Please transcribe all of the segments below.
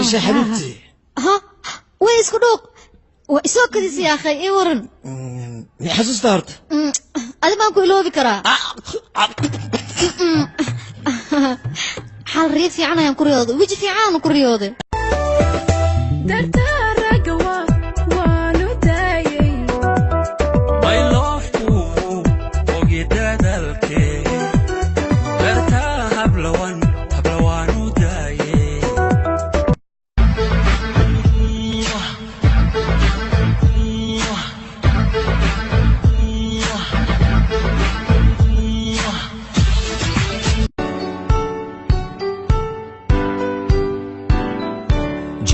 نوشة حبيبتي ها ويس كدوق وإسوا كديس يا أخي إيه ورن حسوس دارت أنا ما أقول له بكرة حال ريف في عنا يا كريوض ويجي في عنا كريوض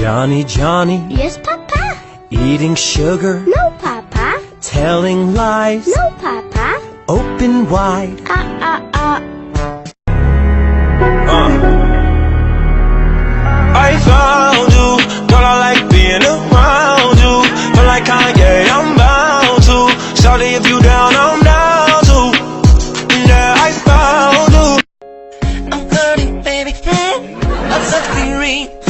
Johnny, Johnny. Yes, Papa? Eating sugar. No, Papa. Telling lies. No, Papa. Open wide. I found you, girl, I like being around you. Feel like Kanye, I'm bound to. Shawty, if you down, I'm down to. Yeah, I found you. I'm hurting, baby. I'm suffering.